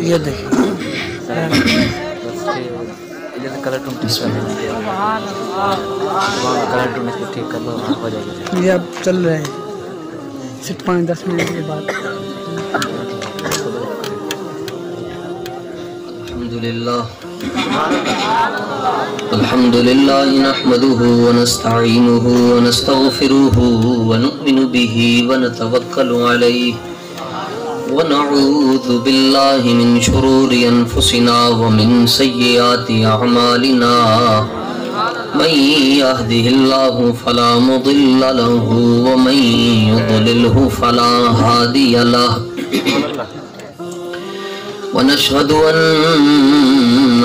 یہ دیکھیں colour tone ٹھیک کر دو ہو جائے گا. یہ اب چل رہے ہیں صرف 5-10 منٹ کے بعد. الحمد لله نحمده ونستعينه ونستغفره ونؤمن به ونتوكل عليه ونعوذ بالله من شرور أنفسنا ومن سيئات أعمالنا من يهده الله فلا مضل له ومن يضلله فلا هادي له ونشهد أن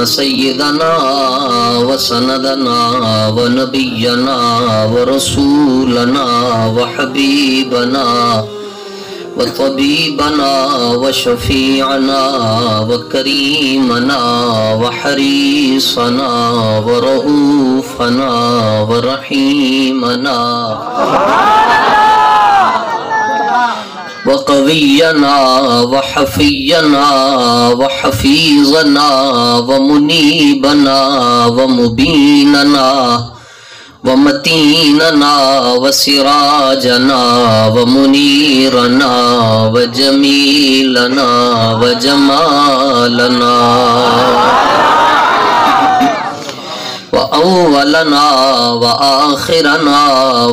سيدنا وسندنا ونبينا ورسولنا وحبيبنا وطبيبنا وشفيعنا وكريمنا وحريصنا ورؤوفنا ورحيمنا وقوينا وحفينا وحفيظنا ومنيبنا ومبيننا ومتيننا وسراجنا ومنيرنا وجميلنا وجمالنا وأولنا وآخرنا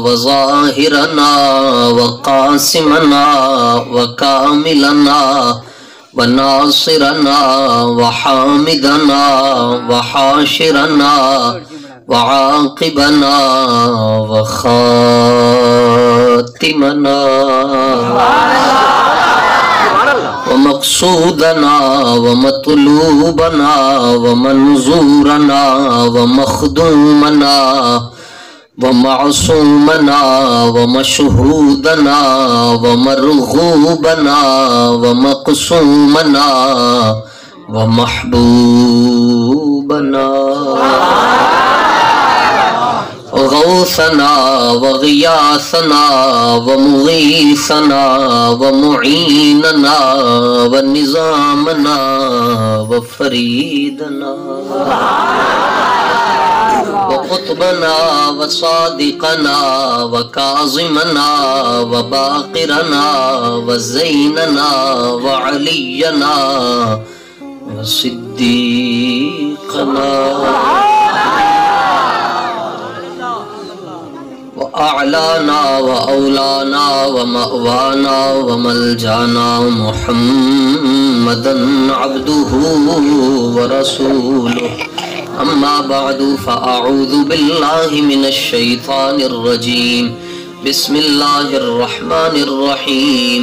وظاهرنا وقاسمنا وكاملنا وناصرنا وحامدنا وحاشرنا وعاقبنا وخاتمنا ومقصودنا ومطلوبنا ومنظورنا ومخدومنا ومعصومنا ومشهودنا ومرغوبنا ومقسومنا ومحبوبنا غوثنا وغياثنا ومغيثنا ومعيننا ونظامنا وفريدنا وقطبنا وصادقنا وكاظمنا وباقرنا وزيننا وعلينا وصديقنا وأعلانا وأولانا ومأوانا وملجانا محمدا عبده ورسوله أما بعد فأعوذ بالله من الشيطان الرجيم بسم الله الرحمن الرحيم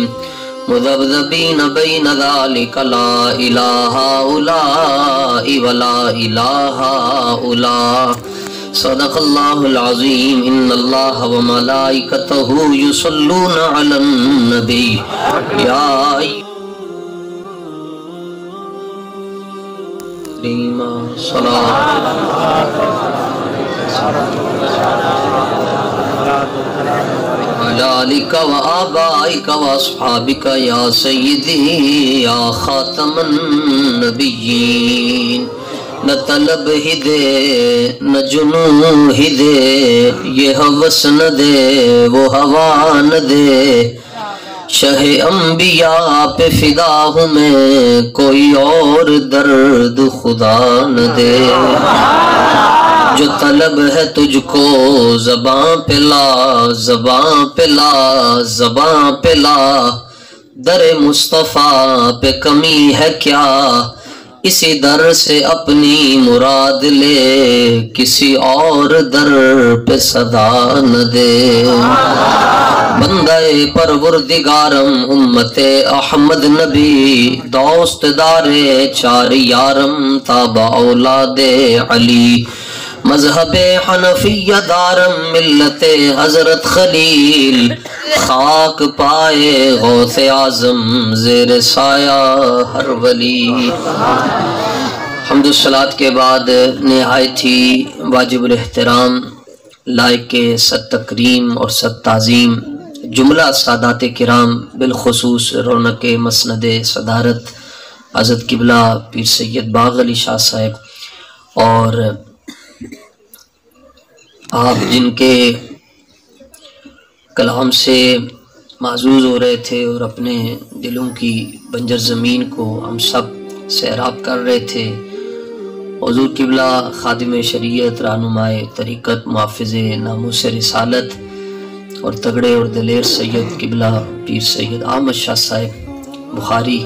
مذبذبين بين ذلك لا إله هؤلاء ولا إله هؤلاء صدق الله العظيم إن الله وملائكته يصلون على النبي يا أيها صلاة على آلك وآبائك وأصحابك يا سيدي يا خاتم النبيين نہ طلب ہی دے نہ جنون ہی دے یہ ہوس نہ دے وہ ہوا نہ دے شہ انبیاء پہ فدا ہوں میں کوئی اور درد خدا نہ دے جو طلب ہے تجھ کو زباں پہ لا زباں پہ لا زباں پہ لا در مصطفیٰ پہ کمی ہے کیا اسی در سے اپنی مراد لے کسی اور در پہ صدا نہ دے بندہ پروردگارم امت احمد نبی دوست دار چار یارم تابع اولاد علی مذہب حنفیہ دارم ملت حضرت خلیل خاک پائے غوث اعظم زیر سایہ ہر ولی. حمد و صلات کے بعد نہایت ہی واجب الاحترام لائق صد تکریم اور صد تعظیم جملہ سادات کرام بالخصوص رونق مسند صدارت حضرت قبلہ پیر سید باغ علی شاہ صاحب، اور آپ جن کے کلام سے معزوز ہو رہے تھے اور اپنے دلوں کی بنجر زمین کو ہم سب سیراب کر رہے تھے، حضور قبلہ خادم شریعت، رہنمائے طریقت، محافظ ناموس رسالت اور تگڑے اور دلیر سید قبلہ پیر سید احمد شاہ صاحب بخاری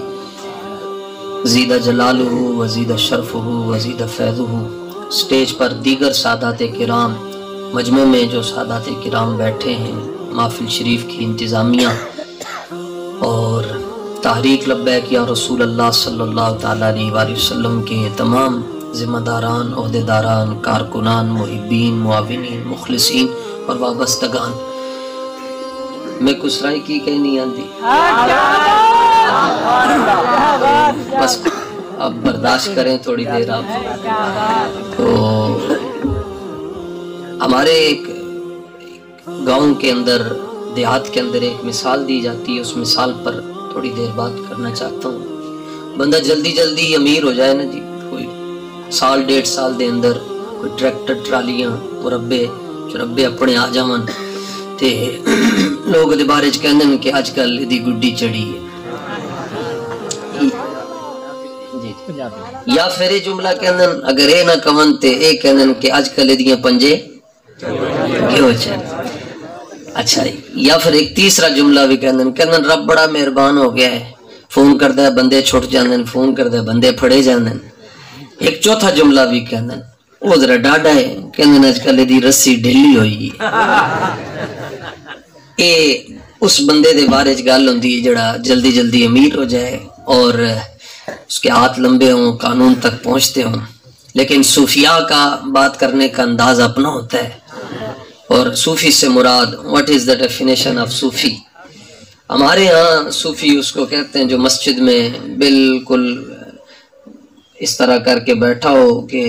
زیدہ جلالہ وزیدہ شرفہ وزیدہ فیضہ، سٹیج پر دیگر سادات کرام، مجمع میں جو سادات کرام بیٹھے ہیں، محفل شریف کی انتظامیہ اور تحریک لبیک یا رسول اللہ صلی اللہ تعالیٰ علیہ وآلہ وسلم کے تمام ذمہ داران، عہدیداران، کارکنان، محبین، معاونین، مخلصین اور وابستگان، میں کسرائی کی کہیں نہیں آتی، بس اب برداشت کریں تھوڑی دیر آپ۔ تو ہمارے ایک گاؤں کے اندر، دیہات کے اندر ایک مثال دی جاتی ہے، اس مثال پر تھوڑی دیر بات کرنا چاہتا ہوں۔ بندہ جلدی جلدی امیر ہو جائے نا جی، کوئی سال ڈیڑھ سال دے اندر کوئی ٹریکٹر ٹرالیاں مربے چربے اپنے آ جاون تے لوگ دے بارے کہندے ہیں کہ آج کل دی گڈی چڑھی ہے، یا پھر یہ جملہ کہندے ہیں اگر اے نہ کون تے اے کہندے ہیں کہ آج کل دیاں پنجے کیوں چل۔ اچھا، یا پھر ایک تیسرا جملہ بھی کہندے ہیں رب بڑا مہربان ہو گیا ہے، فون کردہ بندے چھٹ جاندے ہیں، فون کردہ بندے پھڑے جاندے ہیں۔ ایک چوتھا جملہ بھی کہندے ہیں وہ ذرا ڈاڈا ہے، کہندے ہیں آج کل دی رسی ڈھیلی ہوئی ہے۔ اے اس بندے دے بارے گل ہوندی ہے جڑا جلدی جلدی امیر ہو جائے اور اس کے ہاتھ لمبے ہوں، قانون تک پہنچتے ہوں، لیکن صوفیاء کا بات کرنے کا انداز اپنا ہوتا ہے۔ اور صوفی سے مراد what is the definition of صوفی؟ ہمارے ہاں صوفی اس کو کہتے ہیں جو مسجد میں بالکل اس طرح کر کے بیٹھا ہو کہ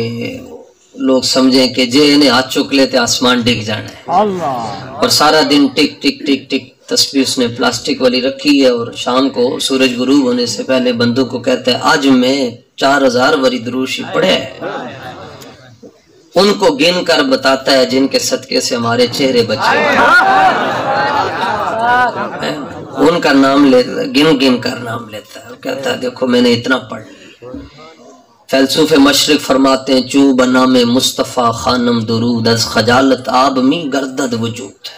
لوگ سمجھیں کہ جے انہیں ہاتھ چک لیتے آسمان ڈگ جانا ہے، اور سارا دن ٹک ٹک ٹک ٹک تسبیح اس نے پلاسٹک والی رکھی ہے، اور شام کو سورج غروب ہونے سے پہلے بندوں کو کہتا ہے آج میں 4000 وری دروشی پڑھے ہے۔ ان کو گن کر بتاتا ہے جن کے صدقے سے ہمارے چہرے بچے، ان کا نام لیتا ہے، گن گن کر نام لیتا ہے، کہتا ہے دیکھو میں نے اتنا پڑھ لیا۔ فیلسوف مشرق فرماتے ہیں چوں بنام مصطفیٰ خانم درود از خجالت آب می گردد وجود۔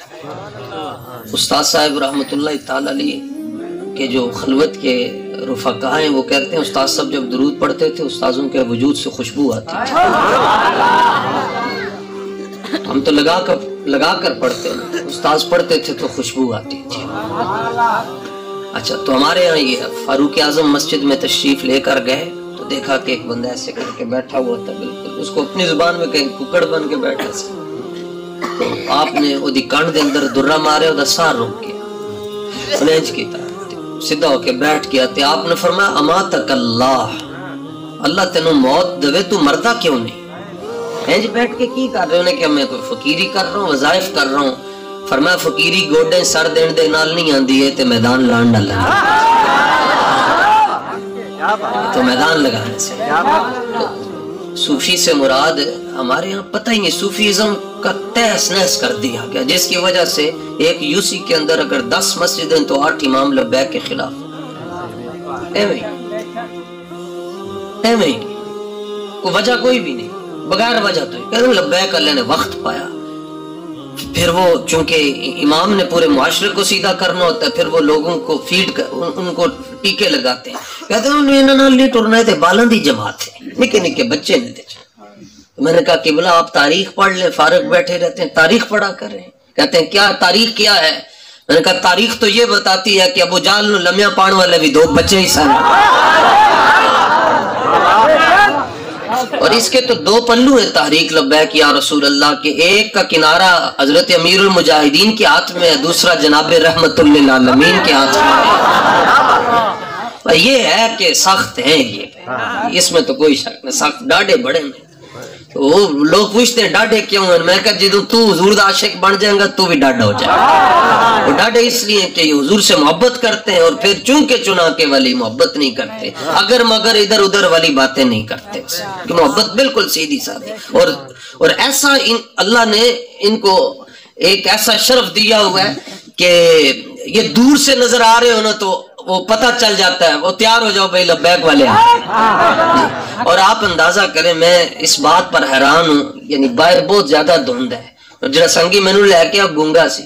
استاد صاحب رحمۃ اللہ تعالی علیہ کے جو خلوت کے رفقا ہیں وہ کہتے ہیں استاد صاحب جب درود پڑھتے تھے استاذوں کے وجود سے خوشبو آتی تھی، ہم تو لگا کر پڑھتے ہیں، استاذ پڑھتے تھے تو خوشبو آتی تھی۔ اچھا، تو ہمارے یہاں یہ فاروق اعظم مسجد میں تشریف لے کر گئے تو دیکھا کہ ایک بندہ ایسے کر کے بیٹھا ہوا تھا، بالکل اس کو اپنی زبان میں کہیں ککڑ بن کے بیٹھا سی، تو آپ نے وہ دی کانڈ دے اندر درہ مارے وہ دا سار روک گیا، انہیں کی طرح سیدھا ہو کے بیٹھ گیا، تے آپ نے فرمایا اماتک اللہ تینوں موت دوے تو مردہ کیوں نہیں؟ ہینج بیٹھ کے کی کر رہے ہونے کہ میں کوئی فقیری کر رہا ہوں، وظائف کر رہا ہوں؟ فرمایا فقیری گوڑے سر دین دے نال نہیں آندی ہے تے میدان لان نہ لگا، تو میدان لگانے سے۔ صوفی سے مراد ہمارے ہاں پتہ ہی نہیں، صوفیزم کا تہس نہس کر دیا گیا، جس کی وجہ سے ایک یوسی کے اندر اگر 10 مسجدیں تو 8 امام لبیک کے خلاف، ایویں کوئی وجہ کوئی بھی نہیں، بغیر وجہ تو کہتے ہیں لبیک اللہ نے وقت پایا، پھر وہ چونکہ امام نے پورے معاشرے کو سیدھا کرنا ہوتا ہے، پھر وہ لوگوں کو فیڈ کر ان کو ٹیکے لگاتے ہیں، کہتے ہیں انہوں نے نہیں ٹرنا ہے، بالوں دی جماعت ہے، نکے نکے بچے نے دیکھا۔ میں نے کہا قبلہ آپ تاریخ پڑھ لیں، فارغ بیٹھے رہتے ہیں، تاریخ پڑھا کر رہے ہیں۔ کہتے ہیں کیا تاریخ کیا ہے؟ میں نے کہا تاریخ تو یہ بتاتی ہے کہ ابو جہل نو لمیاں پان والے بھی 2 بچے ہی سن، اور اس کے تو 2 پلو ہیں تحریک لبیک یا رسول اللہ کے، ایک کا کنارہ حضرت امیر المجاہدین کے ہاتھ میں ہے، دوسرا جناب رحمت للعالمین کے ہاتھ میں۔ یہ ہے کہ سخت ہیں، یہ اس میں تو کوئی شک نہیں، سخت ڈاڑے بڑے میں، وہ لوگ پوچھتے ہیں ڈاڈے کیوں ہیں؟ میں کہا جدو تو حضور دا عاشق بن جائے گا تو بھی ڈاڈا ہو جائے گا. وہ ڈاڈے اس لیے کہ یہ حضور سے محبت کرتے ہیں اور پھر چونکہ چنانکہ والی محبت نہیں کرتے, اگر مگر ادھر ادھر والی باتیں نہیں کرتے, کہ محبت بالکل سیدھی سادھی. اور ایسا اللہ نے ان کو ایک ایسا شرف دیا ہوا ہے کہ یہ دور سے نظر آ رہے ہو نا تو وہ پتہ چل جاتا ہے, وہ تیار ہو جاؤ بھائی لبیک والے ہیں. اور آپ اندازہ کریں میں اس بات پر حیران ہوں, یعنی باہر بہت زیادہ دھند ہے, اور جڑا سنگی مینو لے کے اب گونگا سی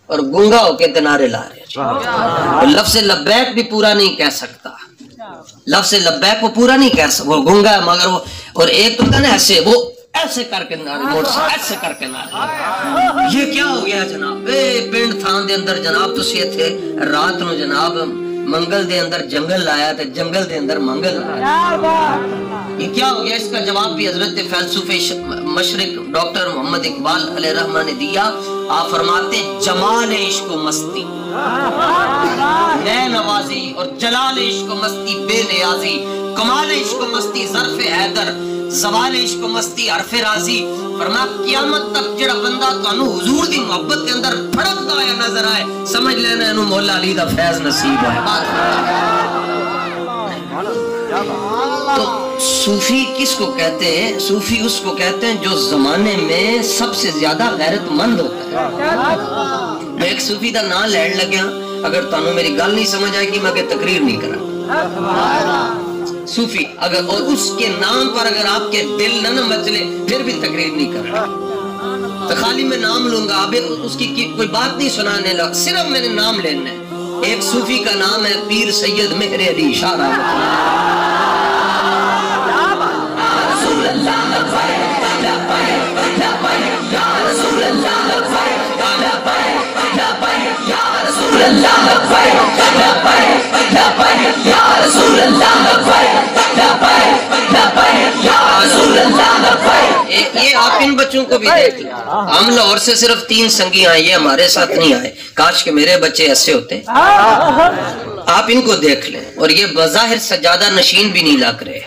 اور گونگا ہو کے تنارے لا رہے, لفظ لبیک بھی پورا نہیں کہہ سکتا, لفظ لبیک وہ پورا نہیں کہہ سکتا, وہ گونگا ہے مگر وہ, اور ایک تو نا ایسے وہ ایسے کر کے نعرے, ایسے کر کے نعرے. یہ کیا ہو گیا جناب؟ پنڈ تھان دے اندر جناب تسی تھے رات نو جناب منگل دے اندر جنگل لایا تے جنگل دے اندر منگل لایا. یہ کیا ہو گیا؟ اس کا جواب بھی حضرت فیلسوف مشرق ڈاکٹر محمد اقبال علیہ رحمہ نے دیا. آپ فرماتے جمال عشق و مستی نئے نوازی, اور جلال عشق و مستی بے نیازی, کمال عشق و مستی ظرف حیدر, زوال عشق و مستی حرف راضی. فرمایا قیامت تک جڑا بندہ تانوں حضور دی محبت کے اندر پھڑکدا ہویا نظر آئے سمجھ لینا اینو مولا علی دا فیض نصیب ہے. تو صوفی کس کو کہتے ہیں؟ صوفی اس کو کہتے ہیں جو زمانے میں سب سے زیادہ غیرت مند ہوتا ہے. میں ایک صوفی دا نام لین لگیا, اگر تانوں میری گل نہیں سمجھ آئے گی میں کہ تقریر نہیں کرا. صوفی اگر, اور اس کے نام پر اگر آپ کے دل نہ مچلے پھر بھی تقریر نہیں کر رہا, تو خالی میں نام لوں گا, اب اس کی کوئی بات نہیں سنانے لگا, صرف میں نے نام لینا ہے. ایک صوفی کا نام ہے پیر سید مہر علی شاہ رحمۃ یہ آپ ان بچوں کو بھی دیکھ لیں. ہم لاہور سے صرف 3 سنگی آئے, یہ ہمارے ساتھ نہیں آئے, کاش کہ میرے بچے ایسے ہوتے. آپ ان کو دیکھ لیں, اور یہ بظاہر سجادہ نشین بھی نہیں لگ رہے,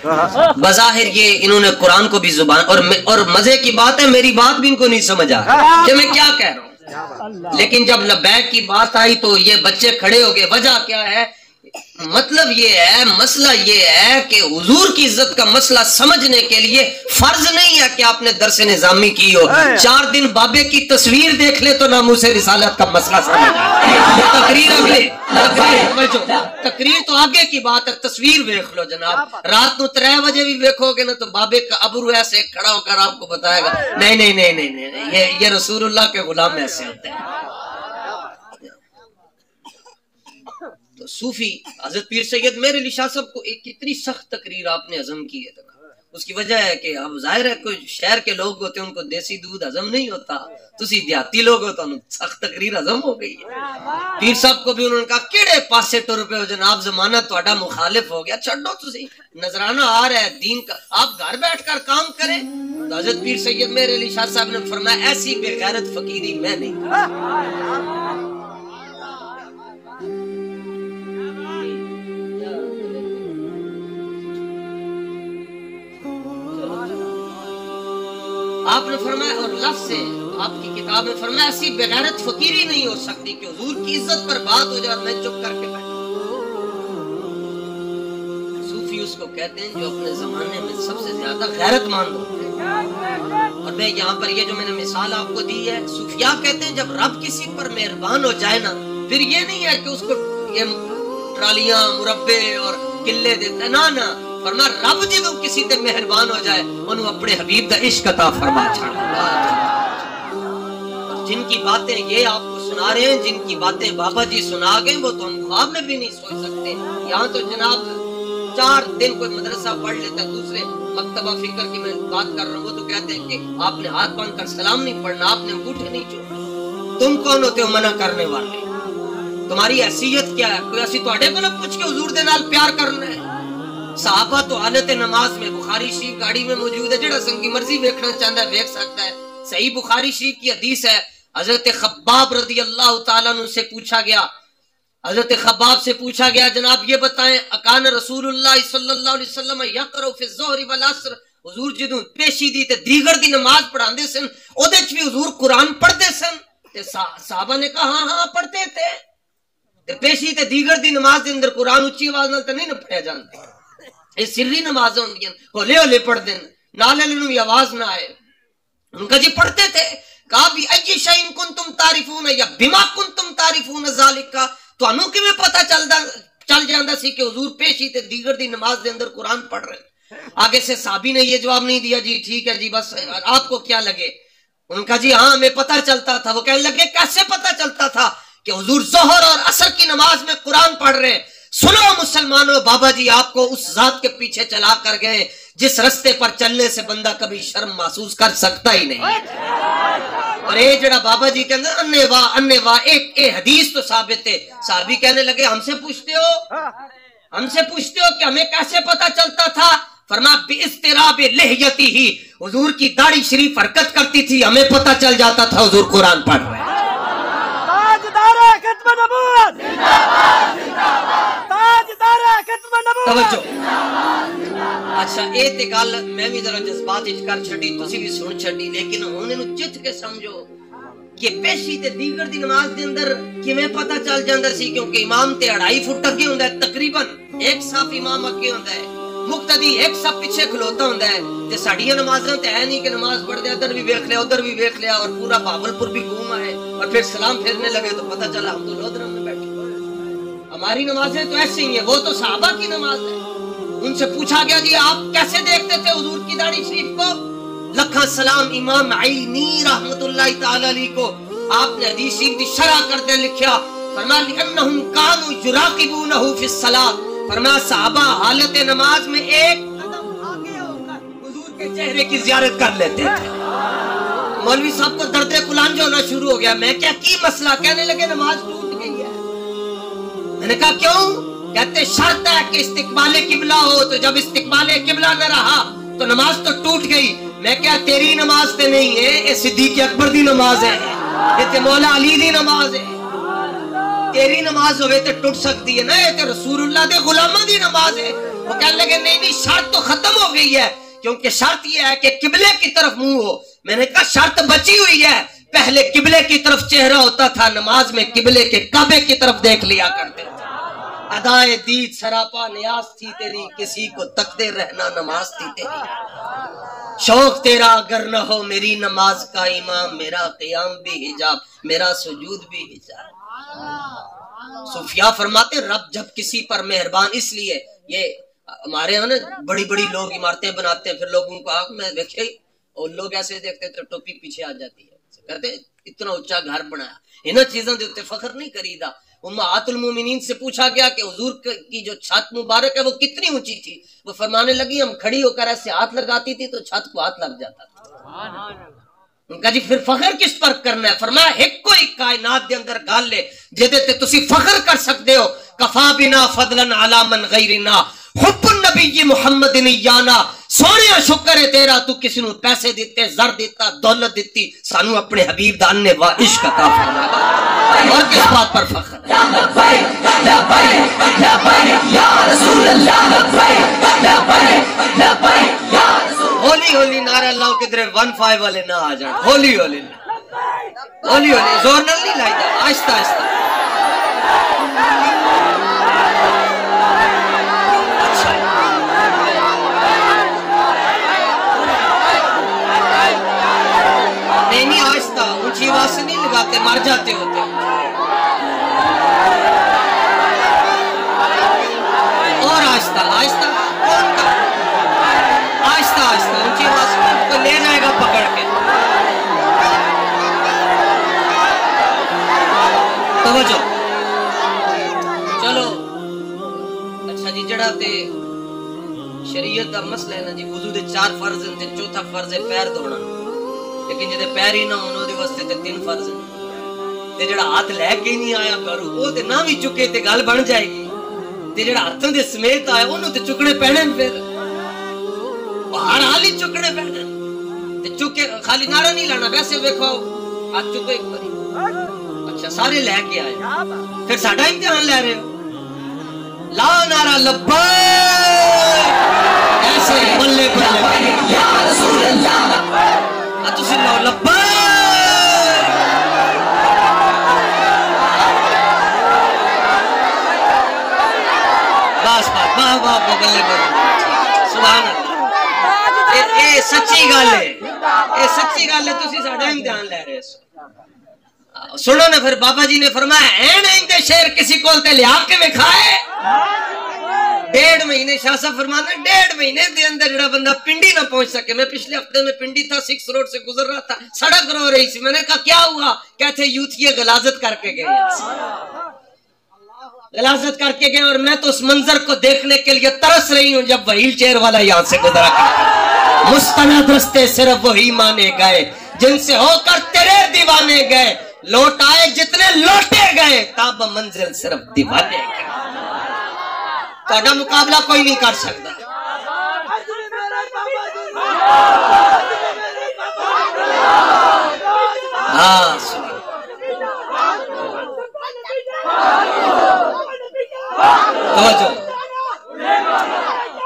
بظاہر یہ انہوں نے قرآن کو بھی زبان, اور مزے کی بات ہے میری بات بھی ان کو نہیں سمجھ آ کہ میں کیا کہہ رہا ہوں. لیکن جب لبیک کی بات آئی تو یہ بچے کھڑے ہو گئے. وجہ کیا ہے؟ مطلب یہ ہے, مسئلہ یہ ہے کہ حضور کی عزت کا مسئلہ سمجھنے کے لیے فرض نہیں ہے کہ آپ نے درس نظامی کی ہو, 4 دن بابے کی تصویر دیکھ لے تو ناموس رسالت کا مسئلہ سمجھ آئے. تقریر تو آگے کی بات ہے, تصویر دیکھ لو جناب. رات کو 3 بجے بھی دیکھو گے نا تو بابے کا ابرو ایسے کھڑا ہو کر آپ کو بتائے گا نہیں نہیں نہیں نہیں نہیں, یہ رسول اللہ کے غلام ایسے ہوتے ہیں. تو صوفی حضرت پیر سید مہر علی شاہ صاحب کو ایک کتنی سخت تقریر آپ نے ہضم کی ہے. اس کی وجہ ہے کہ اب ظاہر ہے کوئی شہر کے لوگ ہوتے ہیں ان کو دیسی دودھ ہضم نہیں ہوتا, تسی دیہاتی لوگ ہو تو سخت تقریر ہضم ہو گئی ہے. پیر صاحب کو بھی انہوں نے کہا کیڑے پاسے ٹر پے ہو جناب, زمانہ تہاڈا مخالف ہو گیا, چھڈو تسی, نذرانہ آ رہا ہے دین کا, آپ گھر بیٹھ کر کام کریں. تو حضرت پیر سید مہر علی شاہ صاحب نے فرمایا ایسی بے غیرت فقیری میں نہیں. آپ نے فرمایا, اور لفظ سے آپ کی کتاب میں فرمایا ایسی بغیرت فقیری نہیں ہو سکتی کہ حضور کی عزت پر بات ہو جائے اور میں چپ کر کے بیٹھا. صوفی اس کو کہتے ہیں جو اپنے زمانے میں سب سے زیادہ غیرت مند ہوتے ہیں. اور میں یہاں پر یہ جو میں نے مثال آپ کو دی ہے, صوفیاء کہتے ہیں جب رب کسی پر مہربان ہو جائے نا, پھر یہ نہیں ہے کہ اس کو یہ ٹرالیاں مربے اور قلعے دیتے, نہ فرما رب جدو کسی تے مہربان ہو جائے انہوں اپنے حبیب دا عشق عطا فرما چھاڑا. جن کی باتیں یہ آپ کو سنا رہے ہیں, جن کی باتیں بابا جی سنا گئے, وہ تو ہم خواب میں بھی نہیں سوچ سکتے. یہاں تو جناب 4 دن کوئی مدرسہ پڑھ لیتا ہے, دوسرے مکتبہ فکر کی میں بات کر رہا ہوں, وہ تو کہتے ہیں کہ آپ نے ہاتھ باندھ کر سلام نہیں پڑھنا, آپ نے انگوٹھے نہیں چھوڑنا. تم کون ہوتے ہو منع کرنے والے؟ تمہاری حیثیت کیا ہے؟ کوئی ایسی تواڈے کو نہ پوچھ کے حضور دے نال پیار کرنا ہے. صحابہ تو حالت نماز میں بخاری شریف گاڑی میں موجود ہے, جڑا سنگی مرضی دیکھنا چاہتا ہے دیکھ سکتا ہے. صحیح بخاری شریف کی حدیث ہے, حضرت خباب رضی اللہ تعالیٰ عنہ سے پوچھا گیا, حضرت خباب سے پوچھا گیا جناب یہ بتائیں اکان رسول اللہ صلی اللہ علیہ وسلم یقرأ فی الظہر والعصر حضور جدوں پیشی دی تے دیگر دی نماز پڑھاندے سن اودے وچ بھی حضور قرآن پڑھدے سن تے صحابہ نے کہا ہاں ہاں پڑھتے تھے تے پیشی تے دیگر دی نماز دے اندر قرآن اچھی آواز نال تے نہیں نہ پڑھیا جاندا یہ سری نمازیں ہوندیاں ہولے ہولے پڑھ دین نالے نوں بھی آواز نہ آئے ان کا جی پڑھتے تھے کہا بھی ای شیء کنتم تعرفون یا بما کنتم تعرفون ذالک تو انہوں کی میں پتہ چل جاندہ سی کہ حضور پیشی تے دیگر دی نماز دے اندر قرآن پڑھ رہے ہیں آگے سے صحابی نے یہ جواب نہیں دیا جی ٹھیک ہے جی بس آپ کو کیا لگے ان کا جی ہاں ہمیں پتہ چلتا تھا وہ کہنے لگے کیسے پتہ چلتا تھا کہ حضور ظہر اور عصر کی نماز میں قرآن پڑھ رہے ہیں سنو مسلمانوں بابا جی آپ کو اس ذات کے پیچھے چلا کر گئے جس رستے پر چلنے سے بندہ کبھی شرم محسوس کر سکتا ہی نہیں اور اے جڑا بابا جی کہنے انے واہ ایک حدیث تو ثابت ہے صحابی کہنے لگے ہم سے پوچھتے ہو کہ ہمیں کیسے پتا چلتا تھا فرما باستراب لحیتی ہی حضور کی داڑھی شریف حرکت کرتی تھی ہمیں پتا چل جاتا تھا حضور قرآن پڑھ رہے ہیں ختم نبوت تاجدار ختم نبوت توجہ اچھا اے تے گل میں بھی ذرا جذبات وچ کر چھڈی تسی بھی سن چھڈی لیکن ہن اینو چت کے سمجھو کہ پیشی تے دیگر دی نماز دے اندر کیویں پتہ چل جاندا سی کیونکہ امام تے 2.5 فٹ اگے ہوندا ہے تقریباً ایک صف امام اگے ہوندا ہے مقتدی ایک صف پیچھے کھلوتا ہوندا ہے تے ساڈیاں نمازاں تے ہے نہیں کہ نماز پڑھ دے ادھر بھی ویکھ لیا ادھر بھی ویکھ لیا اور پورا بھاولپور بھی گھوم آئے اور پھر سلام پھیرنے لگے تو پتہ چلا ہم تو لودھرا میں بیٹھے ہماری نمازیں تو ایسے ہی ہیں وہ تو صحابہ کی نماز ہے ان سے پوچھا گیا جی آپ کیسے دیکھتے تھے حضور کی داڑھی شریف کو لکھا سلام امام عینی رحمت اللہ تعالی علیہ کو آپ نے حدیث شریف دی شرح کرتے لکھیا فرمایا لِأَنَّهُمْ كَانُوا يُرَاقِبُونَهُ فِي الصَّلَاةِ فرمایا صحابہ حالت نماز میں ایک قدم آگے ہو کر حضور کے چہرے کی زیارت کر لیتے تھے مولوی صاحب کو درد قلانج ہونا شروع ہو گیا میں کیا کی مسئلہ کہنے لگے نماز ٹوٹ گئی ہے میں نے کہا کیوں کہتے شرط ہے کہ استقبال قبلہ ہو تو جب استقبال قبلہ نہ رہا تو نماز تو ٹوٹ گئی میں کیا تیری نماز تے نہیں ہے یہ صدیق اکبر دی نماز ہے یہ تے مولا علی دی نماز ہے تیری نماز ہوئے تے ٹوٹ سکتی ہے نا یہ تے رسول اللہ دے غلامہ دی نماز ہے وہ کہنے لگے نہیں شرط تو ختم ہو گئی ہے کیونکہ شرط یہ ہے کہ قبلے کی طرف منہ ہو میں نے کہا شرط بچی ہوئی ہے پہلے قبلے کی طرف چہرہ ہوتا تھا نماز میں قبلے کے کعبے کی طرف دیکھ لیا کرتے تھے ادائے دید سراپا نیاز تھی تیری کسی کو تقدے رہنا نماز تھی تیری شوق تیرا اگر نہ ہو میری نماز کا امام میرا قیام بھی حجاب میرا سجود بھی حجاب صوفیاء فرماتے رب جب کسی پر مہربان اس لیے یہ ہمارے ہاں نا بڑی بڑی لوگ عمارتیں بناتے ہیں پھر لوگوں کو آگ میں دیکھے اور لوگ ایسے دیکھتے تو ٹوپی پیچھے آ جاتی ہے کہتے اتنا اونچا گھر بنایا انہاں چیزوں دے اوپر فخر نہیں کریدا امہات المومنین سے پوچھا گیا کہ حضور کی جو چھت مبارک ہے وہ کتنی اونچی تھی وہ فرمانے لگی ہم کھڑی ہو کر ایسے ہاتھ لگاتی تھی تو چھت کو ہاتھ لگ جاتا تھا ان کا جی پھر فخر کس پر کرنا ہے فرمایا ایک کوئی کائنات دے اندر گال لے جدے تے تسی فخر کر سکتے ہو کفا بنا فضلا علی من غیرنا حب النبی محمد نیانا سونے شکر ہے تیرا تو کسی نو پیسے دیتے زر دیتا دولت دیتی سانو اپنے حبیب دان نے وا عشق عطا فرمایا اور کس بات پر فخر ہولی ہولی نعرہ اللہ کے در 15 والے نہ آ جائیں ہولی ہولی ہولی ہولی زور نہ نہیں لائی جائے آہستہ آہستہ نہیں آہستہ اونچی آواز سے نہیں لگاتے مر جاتے ہوتے اور آہستہ آہستہ آہستہ آہستہ اونچی آواز کو لے جائے گا پکڑ کے توجہ چلو اچھا جی جڑا تے شریعت دا مسئلہ ہے نا جی وضو دے 4 فرض ہیں تے چوتھا فرض ہے پیر دھونا لیکن جدے پیر ہی نہ ہونو دے واسطے تے 3 فرض ہیں تے جڑا ہاتھ لے کے نہیں آیا کرو وہ تے نہ بھی چکے تے گل بن جائے گی تے جڑا ہاتھوں دے سمیت آیا انہوں تے چکنے پینے پھر باہر حالی چکنے پینے تے چکے خالی نعرہ نہیں لانا ویسے دیکھو ہاتھ چکو ایک باری اچھا سارے لے کے آئے پھر ساڈا امتحان لے رہے ہو لا نعرہ لبیک ایسے بلے بلے بلے بلے سبحان اللہ اے سچی گل ہے اے سچی گل ہے تسی ساڈا امتحان لے رہے ہو سنو نا پھر بابا جی نے فرمایا این این دے شیر کسی کول تے لیا کے وکھائے 1.5 مہینے شاہ صاحب فرمانا 1.5 مہینے دے اندر جڑا بندہ پنڈی نہ پہنچ سکے میں پچھلے ہفتے میں پنڈی تھا 6 روڈ سے گزر رہا تھا سڑک رو رہی تھی میں نے کہا کیا ہوا کہتے یوتھی غلاظت کر کے گئے غلاظت کر کے گئے اور میں تو اس منظر کو دیکھنے کے لیے ترس رہی ہوں جب وہیل چیئر والا یہاں سے گزرا کرتا مستند رستے صرف وہی مانے گئے جن سے ہو کر تیرے دیوانے گئے لوٹ آئے جتنے لوٹے گئے تاب منزل صرف دیوانے گئے تہاڈا مقابلہ کوئی نہیں کر سکتا ہاں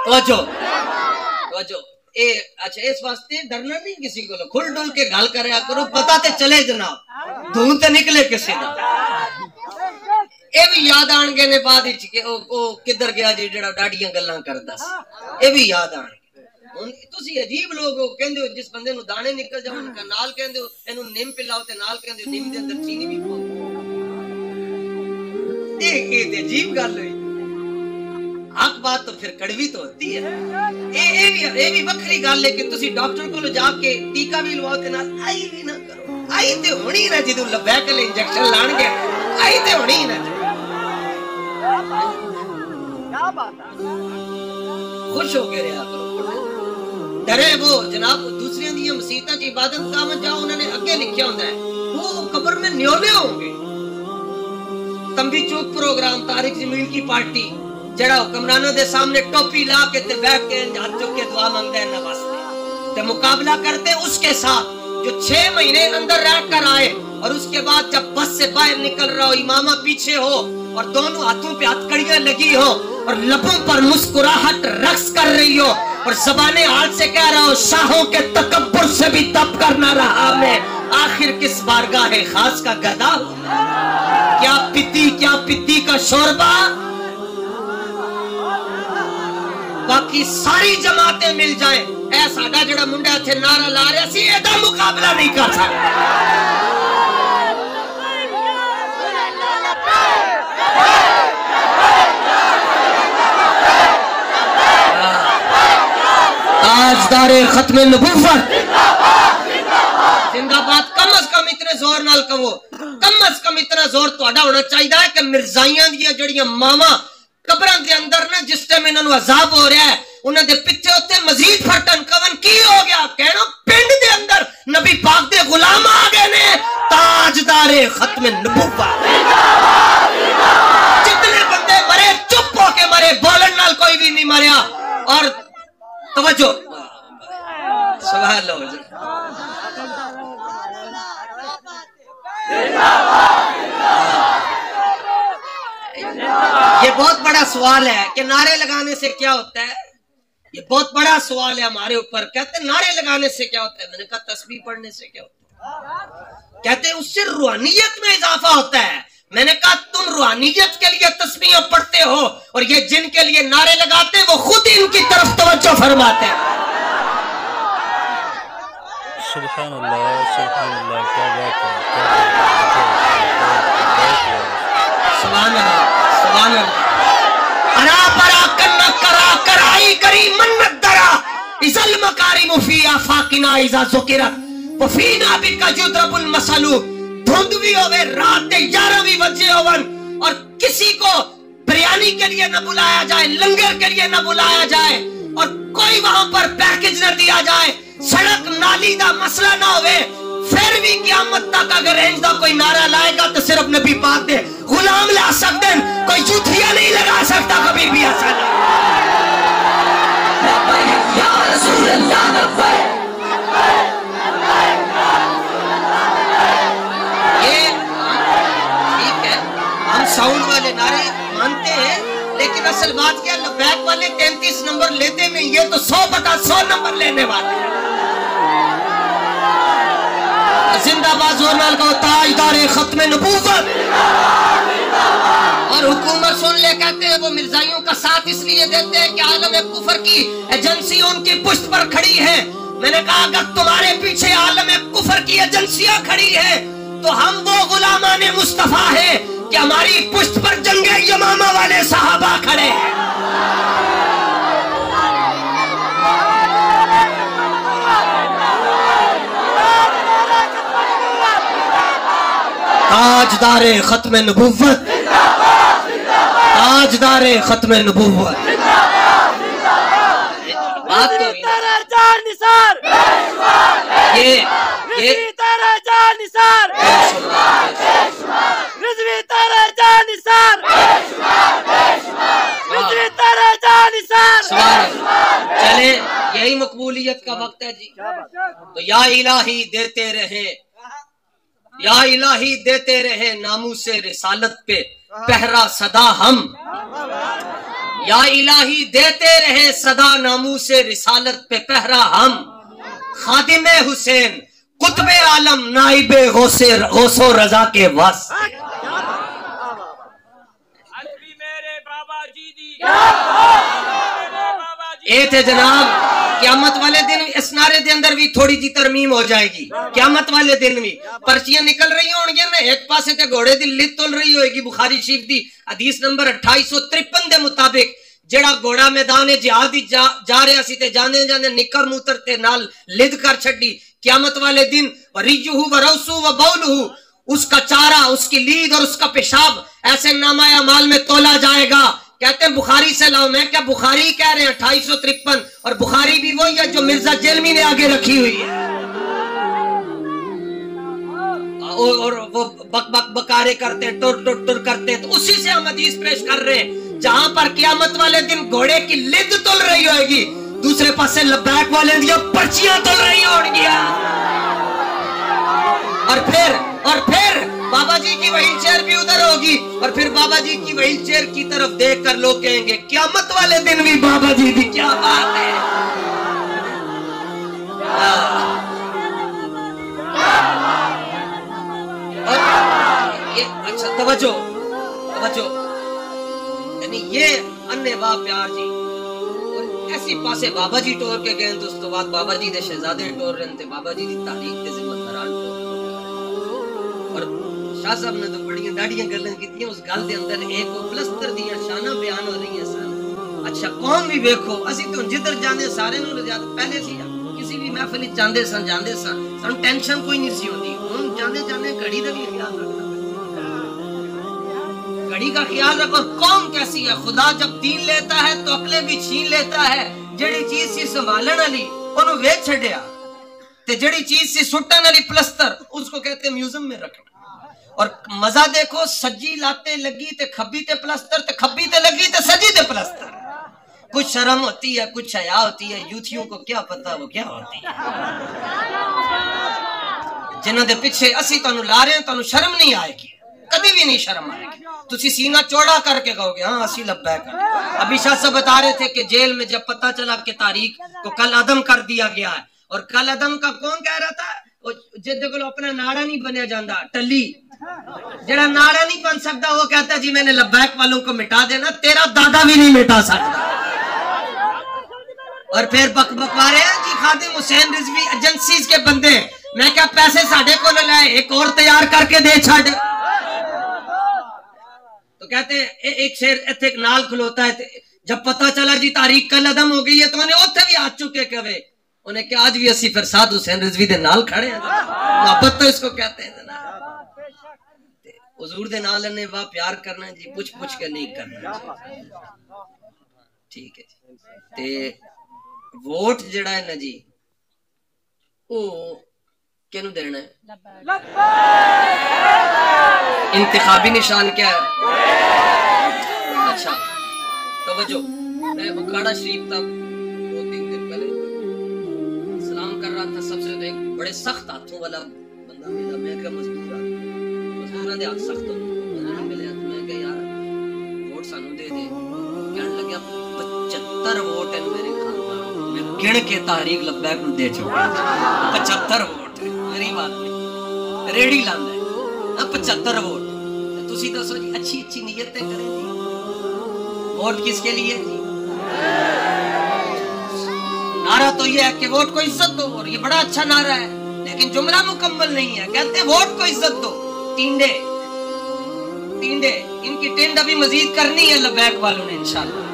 توجہ اے اچھا اس واسطے ڈرنا نہیں کسی کو کھل ڈل کے گل کریا کرو پتہ تے چلے جناب دھون تے نکلے کسی دا اے بھی یاد آن گے نے بعد وچ کہ او کدھر گیا جی جڑا ڈاڈیاں گلاں کردا سی اے بھی یاد آن گے تسی عجیب لوگ ہو کہندے ہو جس بندے نو دانے نکل جاون کا نال کہندے ہو اینو نیم پلاؤ تے نال کہندے ہو نیم دے اندر چینی بھی پاؤ اے تے عجیب گل ہوئی حق بات تو پھر کڑوی تو ہوتی ہے اے بھی وکھری گل ہے کہ تسی ڈاکٹر کولو جا کے ٹیکا بھی لواؤ تے نال آئی بھی نہ کرو آئی تے ہونی نہ جدوں لبیکل انجیکشن لان گے آئی تے ہونی نہ کیا بات خوش ہو کے رہا کرو ڈرے وہ جناب دوسریاں دی مسیتاں چ عبادت گاہ میں جاؤ انہوں نے اگے لکھیا ہوندا ہے وہ قبر میں نیولے ہوں گے تمبی چوک پروگرام تاریخ زمین کی پارٹی جڑا حکمرانوں دے سامنے ٹوپی لا کے تے بیٹھ کے ہاتھ چوک کے دعا مانگتا ہے نہ واسطے تے مقابلہ کرتے اس کے ساتھ جو 6 مہینے اندر رہ کر آئے اور اس کے بعد جب بس سے باہر نکل رہا ہو امامہ پیچھے ہو اور دونوں ہاتھوں پہ ہتھکڑیاں لگی ہو اور لبوں پر مسکراہٹ رقص کر رہی ہو اور زبان حال سے کہہ رہا ہو شاہوں کے تکبر سے بھی دب کر نہ رہا میں آخر کس بارگاہ خاص کا گدا کیا پتی کا شوربہ باقی ساری جماعتیں مل جائیں اے ساڈا جڑا منڈا تھے نعرہ لا رہا سی ایدا مقابلہ نہیں کر سکتا تاجدار ختم نبوت زندہ باد کم از کم اتنے زور نال کہو کم از کم اتنا زور تہاڈا ہونا چاہیے کہ مرزائیاں دی جڑیاں ماواں قبراں دے اندر نا جس ٹائم انہاں نوں عذاب ہو رہا ہے انہاں دے پیچھے اوتے مزید پھٹن کون کی ہو گیا کہنا پنڈ دے اندر نبی پاک دے غلام آ گئے نے تاجدار ختم نبوت جتنے بندے مرے چپ ہو کے مرے بولن نال کوئی بھی نہیں مریا اور توجہ سبحان اللہ یہ بہت بڑا سوال ہے کہ نعرے لگانے سے کیا ہوتا ہے یہ بہت بڑا سوال ہے ہمارے اوپر کہتے ہیں نعرے لگانے سے کیا ہوتا ہے میں نے کہا تسبیح پڑھنے سے کیا ہوتا ہے کہتے ہیں اس سے روحانیت میں اضافہ ہوتا ہے میں نے کہا تم روحانیت کے لیے تسبیح پڑھتے ہو اور یہ جن کے لیے نعرے لگاتے ہیں وہ خود ان کی طرف توجہ فرماتے ہیں سبحان اللہ کیا بات ہے سبحان اللہ ارا پرا کن کرا کرائی کری منت درا ازل مکارم فی آفاقنا اذا ذکرت وفینا بک یضرب المثل دھند بھی ہوئے رات 11 بجے ہوون اور کسی کو بریانی کے لیے نہ بلایا جائے لنگر کے لیے نہ بلایا جائے اور کوئی وہاں پر پیکج نہ دیا جائے سڑک نالی دا مسئلہ نہ ہوئے پھر بھی قیامت تک اگر رینج دا کوئی نعرہ لائے گا تو صرف نبی پاک دے غلام لا سکتے ہیں کوئی جوتھیاں نہیں لگا سکتا کبھی بھی ایسا نہیں یا رسول اللہ یہ ٹھیک ہے ہم ساؤنڈ والے نعرے مانتے ہیں لیکن اصل بات کیا لبیک والے 33 نمبر لیتے میں یہ تو 100/100 نمبر لینے والے ہیں زندہ باد زور نال کو تاجدار ختم نبوت اور حکومت سن لے کہتے ہیں وہ مرزائیوں کا ساتھ اس لیے دیتے ہیں کہ عالم کفر کی ایجنسیوں ان کی پشت پر کھڑی ہے. میں نے کہا اگر تمہارے پیچھے عالم کفر کی ایجنسیاں کھڑی ہیں تو ہم وہ غلامان مصطفیٰ ہیں کہ ہماری پشت پر جنگ یمامہ والے صحابہ کھڑے ہیں. تاجدار ختم نبوت، تاجدار ختم نبوت. بات تو تیرے جان نثار یہ رضوی تیرے جان نثار رضوی تیرے جان نثار رضوی تیرے جان نثار. چلے یہی مقبولیت کا وقت ہے جی. تو یا الہی دیتے رہے، یا الہی دیتے رہے ناموس رسالت پہ پہرا صدا ہم. یا الہی دیتے رہے صدا ناموس رسالت پہ پہرا ہم. خادم حسین قطب عالم نائب غوث و رضا کے وس. اے تھے جناب قیامت والے دن اس نعرے دے اندر بھی تھوڑی جی ترمیم ہو جائے گی. قیامت والے دن بھی پرچیاں نکل رہی ہوں گی نا، ایک پاسے تے گھوڑے دی لت تل رہی ہوئے گی. بخاری شریف دی حدیث نمبر 2853 دے مطابق جڑا گھوڑا میدان جہاد جا رہا سی تے جانے جانے نکر موتر تے نال لد کر چھڈی. قیامت والے دن وریجہ وروسو وبولہ، اس کا چارہ، اس کی لید اور اس کا پیشاب ایسے نامہ اعمال میں تولا جائے گا. کہتے ہیں بخاری سے لاؤ. میں کیا بخاری کہہ رہے ہیں 2853، اور بخاری بھی وہی ہے جو مرزا جیلمی نے آگے رکھی ہوئی ہے. اور وہ بک بک بکارے کرتے ہیں، ٹر ٹر ٹر کرتے ہیں. تو اسی سے ہم حدیث پیش کر رہے ہیں جہاں پر قیامت والے دن گھوڑے کی لد تل رہی ہوئے گی، دوسرے پاسے لبیک والے دیا پرچیاں تل رہی ہوں گی. اور پھر بابا جی کی وہیل چیئر بھی ادھر ہوگی، اور پھر بابا جی کی وہیل چیئر کی طرف دیکھ کر لوگ کہیں گے قیامت والے دن بھی بابا جی دی کیا بات ہے. اچھا توجہ، یعنی یہ انے واہ پیار جی. اور ایسی پاسے بابا جی ٹور کے گئے تو اس تو بعد بابا جی دے شہزادے ٹور رہے تھے، بابا جی دی تحریک تے ذمہ داران ٹور. اور شاہ صاحب نے تو بڑی داڑیاں گلیں کی اس گل دے اندر ایک وہ پلستر دیاں شانہ بیان ہو رہی ہیں سن. اچھا قوم بھی ویکھو، اسی تو جدھر جانے سارے نوں رجا پہلے سی کسی بھی محفل چاندے سن سن ٹینشن کوئی نہیں سی ہوندی. ہن جانے گھڑی دا بھی خیال رکھنا، گھڑی کا خیال رکھو. قوم کیسی ہے، خدا جب دین لیتا ہے تو عقلیں بھی چھین لیتا ہے. جڑی چیز سی سنبھالن والی اونوں ویچ چھڈیا، تے جڑی چیز سی سٹن والی پلستر اس کو کہتے ہیں میوزیم میں رکھنا. اور مزہ دیکھو، سجی لاتے لگی تے کھبی تے پلستر، تے کھبی تے لگی تے سجی تے پلستر. کچھ شرم ہوتی ہے، کچھ حیا ہوتی ہے. یوتھیوں کو کیا پتا وہ کیا ہوتی ہے. جنہاں دے پیچھے اسی تانوں لا رہے ہیں، تانوں شرم نہیں آئے گی، کبھی بھی نہیں شرم آئے گی. تسی سینہ چوڑا کر کے کہو گے ہاں اسی لبیک کر. ابھی شاہ صاحب بتا رہے تھے کہ جیل میں جب پتہ چلا کہ تاریخ کو کل عدم کر دیا گیا ہے، اور کل عدم کا کون کہہ رہا تھا؟ جدے کو اپنا ناڑا نہیں بنیا جاندہ، ٹلی جڑا ناڑا نہیں بن سکتا وہ کہتا ہے جی میں نے لبیک والوں کو مٹا دینا، تیرا دادا بھی نہیں مٹا سکتا. اور پھر بکوارے ہیں جی خادم حسین رضوی ایجنسیز کے بندے. میں کیا پیسے ساڑھے کو لائے، ایک اور تیار کر کے دے چھاڑ. تو کہتے ہیں ایک شیر ایتھے نال کھلوتا ہے، جب پتہ چلا جی تاریخ کل عدم ہو گئی ہے تو انہیں اوتھے بھی ہاتھ چکے کہوے انہیں کہ آج بھی اسی فرساد حسین رضوی دے نال کھڑے ہیں. محبت تو اس کو کہتے ہیں. حضور دے نال نے واہ پیار کرنا جی، پوچھ کے نہیں کرنا. ٹھیک ہے جی. تے ووٹ جڑا ہے نا جی او کینوں دینا ہے؟ انتخابی نشان کیا ہے؟ اچھا توجہ، میں بکھاڑا شریف تھا 2-3 دن پہلے سلام کر رہا تھا. سب سے ایک بڑے سخت ہاتھوں والا بندہ ملا. میں کہا مزدوراں دے ہاتھ سخت ہوندے ملے. میں کہا یار ووٹ سانوں دے دے. کہنے لگا 75 ووٹ ہیں میرے خاندان میں، گن کے تحریک لبیک نوں دے چکا. 75 ووٹ میری بات نہیں، ریڑی لاندا ہے 75 ووٹ. تسی دسو جی اچھی اچھی نیتیں کریں جی ووٹ کس کے لیے جی نعرہ تو یہ ہے کہ ووٹ کو عزت دو اور یہ بڑا اچھا نعرہ ہے لیکن جملہ مکمل نہیں ہے کہتے ہیں ووٹ کو عزت دو ٹینڈے ان کی ٹینڈ ابھی مزید کرنی ہے لبیک والوں نے انشاءاللہ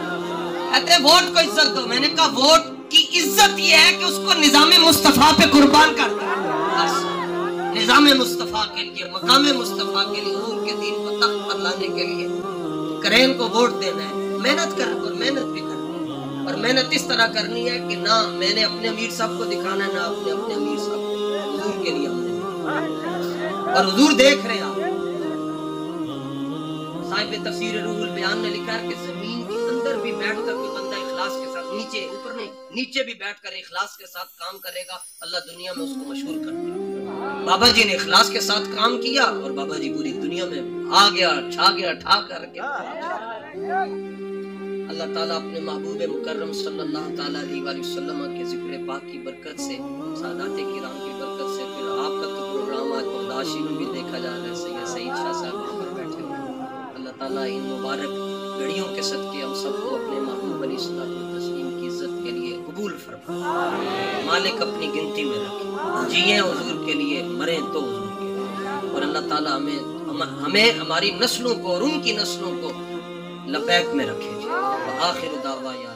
کہتے ہیں ووٹ کو عزت دو میں نے کہا ووٹ کی عزت یہ ہے کہ اس کو نظام مصطفیٰ پہ قربان کر دیں بس نظام مصطفیٰ کے لیے مقام مصطفیٰ کے لیے حضور کے دین کو تخت پر لانے کے لیے کرین کو ووٹ دینا ہے محنت کرنا اور محنت بھی کرنا اور محنت اس طرح کرنی ہے کہ نہ میں نے اپنے امیر صاحب کو دکھانا ہے نہ اپنے امیر صاحب کو حضور کے لیے اور حضور دیکھ رہے ہیں آپ صاحب تفسیر روح البیان نے لکھا ہے کہ زمین کے اندر بھی بیٹھ کر کوئی بندہ اخلاص کے ساتھ نیچے اوپر نہیں نیچے بھی بیٹھ کر اخلاص کے ساتھ کام کرے گا اللہ دنیا میں اس کو مشہور کر دے گا بابا جی نے اخلاص کے ساتھ کام کیا اور بابا جی پوری دنیا میں آ گیا ٹھا کر کے اللہ تعالیٰ اپنے محبوب مکرم صلی اللہ تعالیٰ علیہ وسلم کے ذکر پاک کی برکت سے سادات کرام کی برکت سے پھر آپ کا تو پروگرام آج برداشی میں بھی دیکھا جا رہا ہے سید شاہ صاحب پر بیٹھے ہوئے اللہ تعالیٰ ان مبارک گھڑیوں کے صدقے ہم سب کو اپنے محبوب علیہ الصلوۃ والتسلیم کی عزت کے لیے قبول فرمائے مالک اپنی گنتی میں رکھے جیئیں حضور کے لیے مریں تو حضور کے لیے اور اللہ تعالیٰ ہمیں ہماری نسلوں کو اور ان کی نسلوں کو لبیک میں رکھے جی وآخر دعوانا